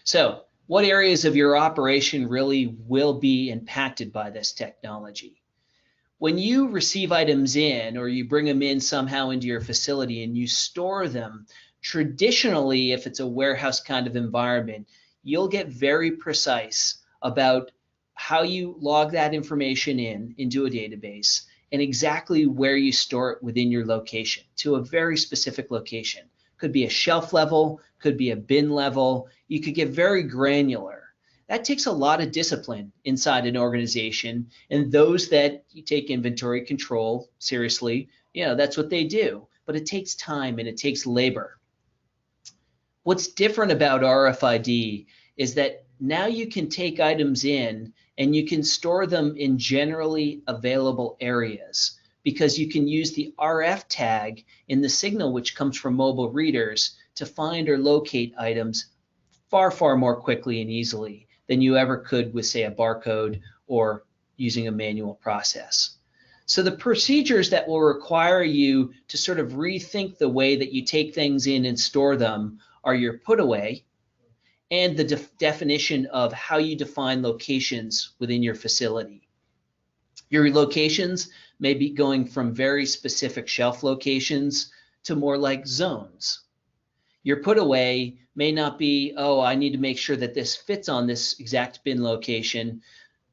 So, what areas of your operation really will be impacted by this technology? When you receive items in or you bring them in somehow into your facility and you store them, traditionally, if it's a warehouse kind of environment, you'll get very precise about how you log that information into a database and exactly where you store it within your location to a very specific location. Could be a shelf level, could be a bin level. You could get very granular. That takes a lot of discipline inside an organization, and those that you take inventory control seriously, that's what they do. But it takes time and it takes labor. What's different about RFID is that now you can take items in and you can store them in generally available areas because you can use the RF tag in the signal which comes from mobile readers to find or locate items far, far more quickly and easily than you ever could with, say, a barcode or using a manual process. So the procedures that will require you to sort of rethink the way that you take things in and store them are your put away and the definition of how you define locations within your facility. Your locations may be going from very specific shelf locations to more like zones. Your put away may not be, oh, I need to make sure that this fits on this exact bin location,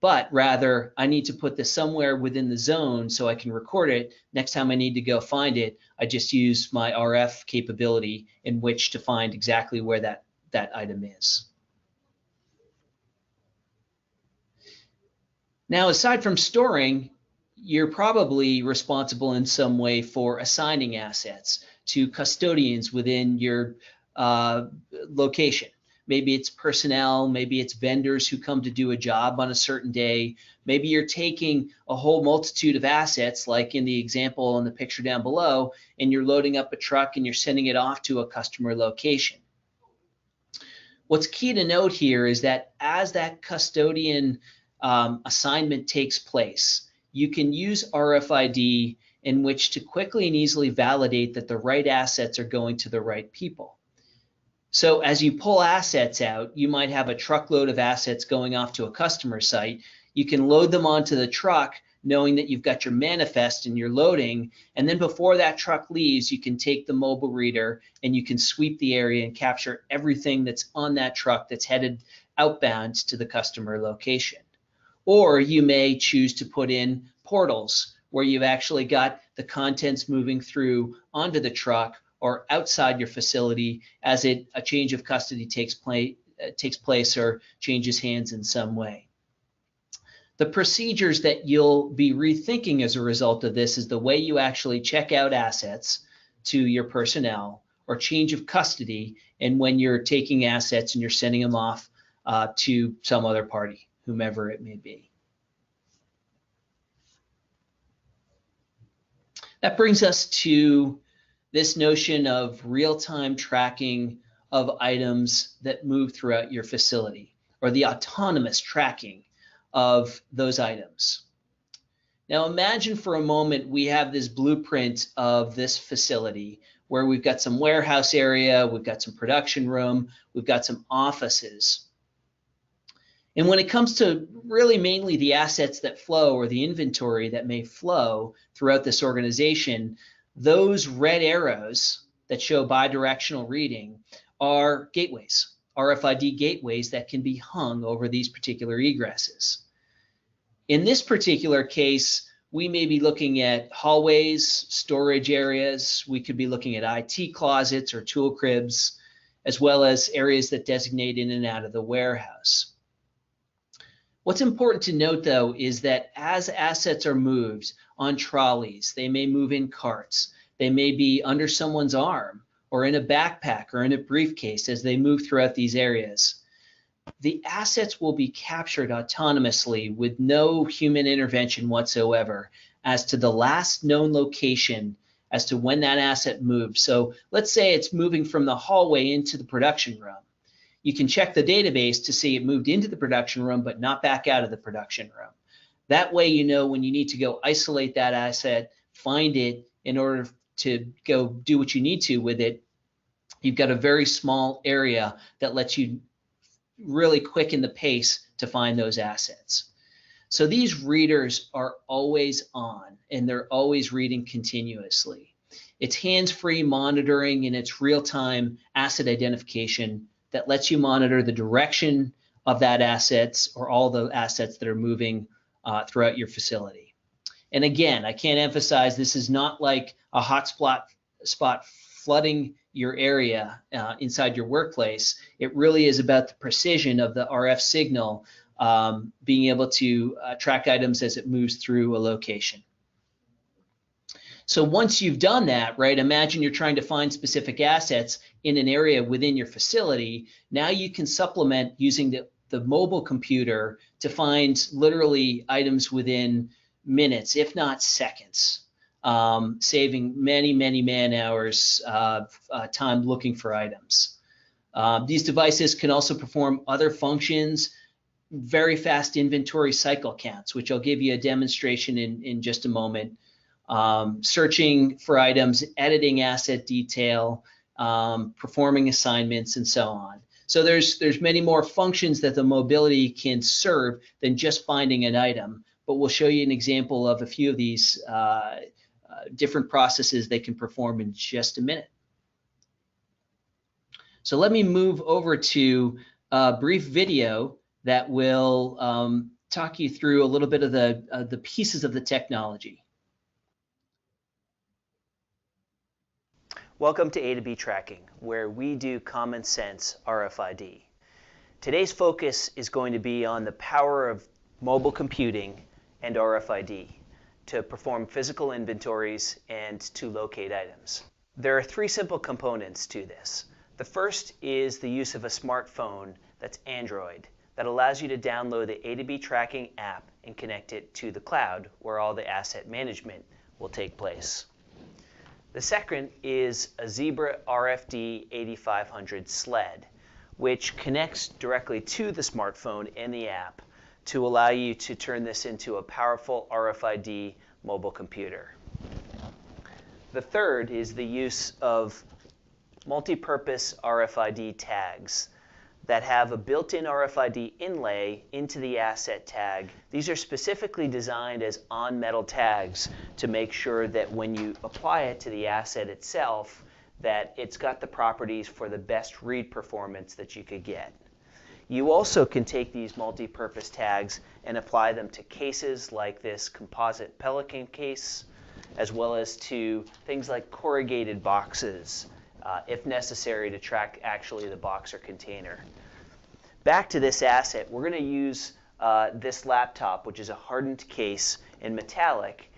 but rather I need to put this somewhere within the zone so I can record it. Next time I need to go find it, I just use my RF capability in which to find exactly where that item is. Now, aside from storing, you're probably responsible in some way for assigning assets to custodians within your location. Maybe it's personnel, maybe it's vendors who come to do a job on a certain day. Maybe you're taking a whole multitude of assets, like in the example in the picture down below, and you're loading up a truck and you're sending it off to a customer location. What's key to note here is that as that custodian assignment takes place, you can use RFID in which to quickly and easily validate that the right assets are going to the right people. So as you pull assets out, you might have a truckload of assets going off to a customer site. You can load them onto the truck knowing that you've got your manifest and you're loading, and then before that truck leaves, you can take the mobile reader and you can sweep the area and capture everything that's on that truck that's headed outbound to the customer location. Or you may choose to put in portals where you've actually got the contents moving through onto the truck or outside your facility as a change of custody takes place or changes hands in some way. The procedures that you'll be rethinking as a result of this is the way you actually check out assets to your personnel or change of custody, and when you're taking assets and you're sending them off to some other party, whomever it may be. That brings us to this notion of real-time tracking of items that move throughout your facility, or the autonomous tracking of those items. Now imagine for a moment we have this blueprint of this facility where we've got some warehouse area, we've got some production room, we've got some offices. And when it comes to really mainly the assets that flow or the inventory that may flow throughout this organization, those red arrows that show bidirectional reading are gateways, RFID gateways that can be hung over these particular egresses. In this particular case, we may be looking at hallways, storage areas. We could be looking at IT closets or tool cribs, as well as areas that designate in and out of the warehouse. What's important to note, though, is that as assets are moved on trolleys, they may move in carts, they may be under someone's arm or in a backpack or in a briefcase as they move throughout these areas. The assets will be captured autonomously with no human intervention whatsoever as to the last known location as to when that asset moved. So let's say it's moving from the hallway into the production room. You can check the database to see it moved into the production room, but not back out of the production room. That way, you know when you need to go isolate that asset, find it in order to go do what you need to with it. You've got a very small area that lets you really quicken the pace to find those assets. So these readers are always on and they're always reading continuously. It's hands-free monitoring and it's real-time asset identification that lets you monitor the direction of that assets or all the assets that are moving throughout your facility. And again, I can't emphasize this is not like a hotspot flooding your area inside your workplace. It really is about the precision of the RF signal being able to track items as it moves through a location. So once you've done that, right, imagine you're trying to find specific assets in an area within your facility. Now you can supplement using the mobile computer to find literally items within minutes, if not seconds, saving many, many man hours of time looking for items. These devices can also perform other functions, very fast inventory cycle counts, which I'll give you a demonstration in just a moment. Searching for items, editing asset detail, performing assignments, and so on. So there's many more functions that the mobility can serve than just finding an item, but we'll show you an example of a few of these different processes they can perform in just a minute. So let me move over to a brief video that will talk you through a little bit of the pieces of the technology. Welcome to A2B Tracking, where we do common sense RFID. Today's focus is going to be on the power of mobile computing and RFID to perform physical inventories and to locate items. There are three simple components to this. The first is the use of a smartphone that's Android that allows you to download the A2B Tracking app and connect it to the cloud where all the asset management will take place. The second is a Zebra RFD 8500 sled, which connects directly to the smartphone and the app to allow you to turn this into a powerful RFID mobile computer. The third is the use of multi-purpose RFID tags that have a built-in RFID inlay into the asset tag. These are specifically designed as on-metal tags to make sure that when you apply it to the asset itself, that it's got the properties for the best read performance that you could get. You also can take these multi-purpose tags and apply them to cases like this composite Pelican case, as well as to things like corrugated boxes, if necessary, to track actually the box or container. Back to this asset, we're going to use this laptop, which is a hardened case in metallic,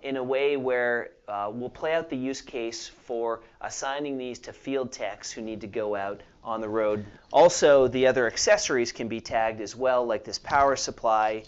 in a way where we'll play out the use case for assigning these to field techs who need to go out on the road. Also, the other accessories can be tagged as well, like this power supply.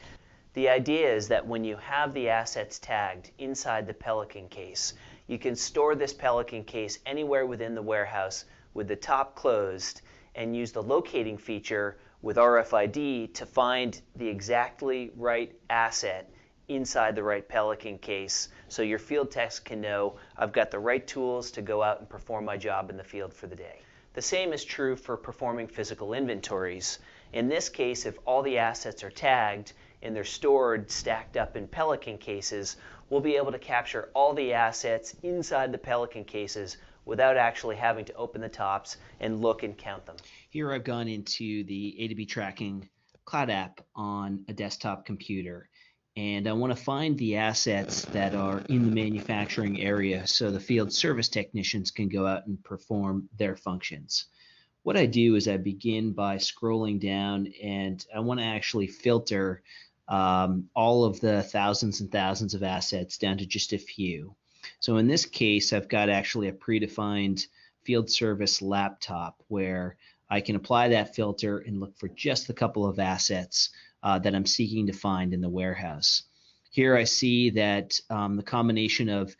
The idea is that when you have the assets tagged inside the Pelican case, you can store this Pelican case anywhere within the warehouse with the top closed and use the locating feature with RFID to find the exactly right asset inside the right Pelican case, so your field techs can know I've got the right tools to go out and perform my job in the field for the day. The same is true for performing physical inventories. In this case, if all the assets are tagged and they're stored stacked up in Pelican cases, we'll be able to capture all the assets inside the Pelican cases without actually having to open the tops and look and count them. Here I've gone into the A2B Tracking cloud app on a desktop computer, and I want to find the assets that are in the manufacturing area so the field service technicians can go out and perform their functions. What I do is I begin by scrolling down, and I want to actually filter all of the thousands and thousands of assets down to just a few. So in this case, I've got actually a predefined field service laptop where I can apply that filter and look for just the couple of assets that I'm seeking to find in the warehouse. Here I see that the combination of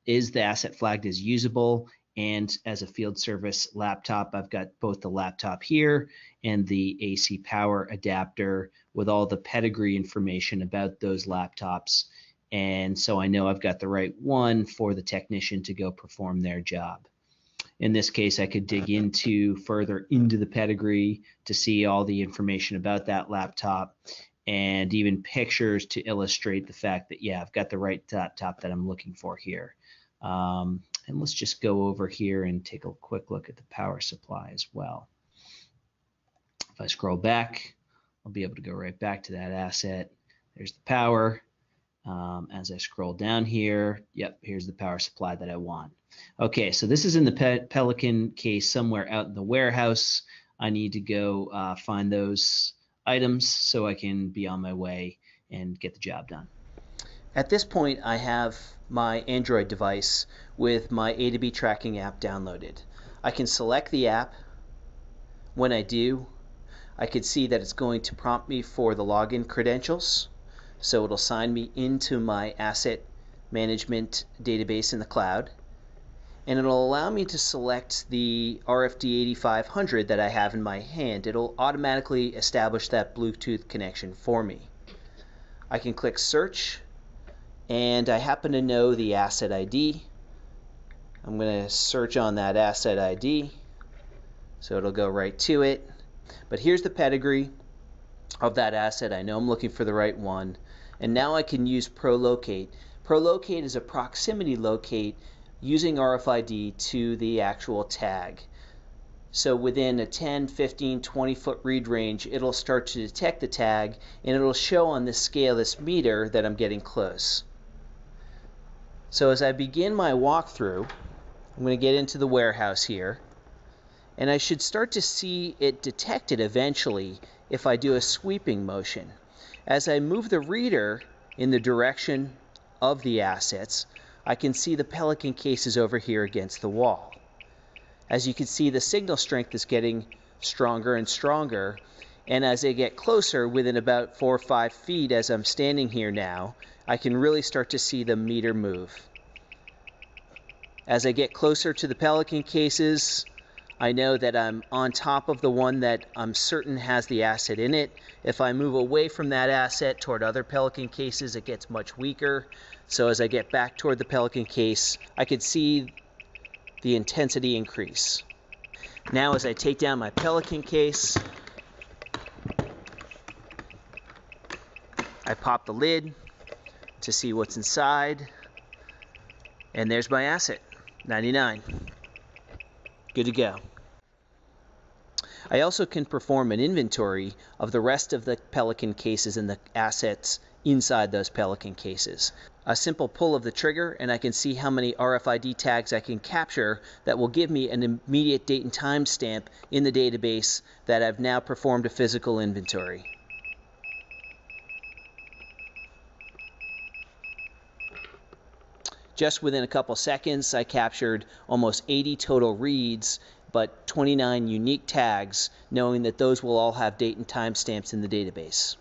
is the asset flagged as usable and as a field service laptop. I've got both the laptop here and the AC power adapter with all the pedigree information about those laptops. And so I know I've got the right one for the technician to go perform their job. In this case, I could dig further into the pedigree to see all the information about that laptop, and even pictures to illustrate the fact that, yeah, I've got the right laptop that I'm looking for here. And let's just go over here and take a quick look at the power supply as well. If I scroll back, I'll be able to go right back to that asset. There's the power. As I scroll down here, yep, here's the power supply that I want. Okay, so this is in the Pelican case somewhere out in the warehouse. I need to go find those items so I can be on my way and get the job done. At this point, I have my Android device with my A2B Tracking app downloaded. I can select the app. When I do, I can see that it's going to prompt me for the login credentials. So it'll sign me into my asset management database in the cloud. And it'll allow me to select the RFID 8500 that I have in my hand. It'll automatically establish that Bluetooth connection for me. I can click search, and I happen to know the asset ID. I'm going to search on that asset ID, so it'll go right to it. But here's the pedigree of that asset. I know I'm looking for the right one. And now I can use ProLocate. ProLocate is a proximity locate using RFID to the actual tag. So within a 10, 15, 20 foot read range, it'll start to detect the tag, and it'll show on this scale, this meter, that I'm getting close. So as I begin my walkthrough, I'm going to get into the warehouse here, and I should start to see it detected eventually if I do a sweeping motion. As I move the reader in the direction of the assets, I can see the Pelican cases over here against the wall. As you can see, the signal strength is getting stronger and stronger, and as I get closer, within about 4 or 5 feet as I'm standing here now, I can really start to see the meter move. As I get closer to the Pelican cases, I know that I'm on top of the one that I'm certain has the asset in it. If I move away from that asset toward other Pelican cases, it gets much weaker. So as I get back toward the Pelican case, I could see the intensity increase. Now as I take down my Pelican case, I pop the lid to see what's inside, and there's my asset, 99. Good to go. I also can perform an inventory of the rest of the Pelican cases and the assets inside those Pelican cases. A simple pull of the trigger, and I can see how many RFID tags I can capture that will give me an immediate date and time stamp in the database that I've now performed a physical inventory. Just within a couple seconds, I captured almost 80 total reads, but 29 unique tags, knowing that those will all have date and time stamps in the database.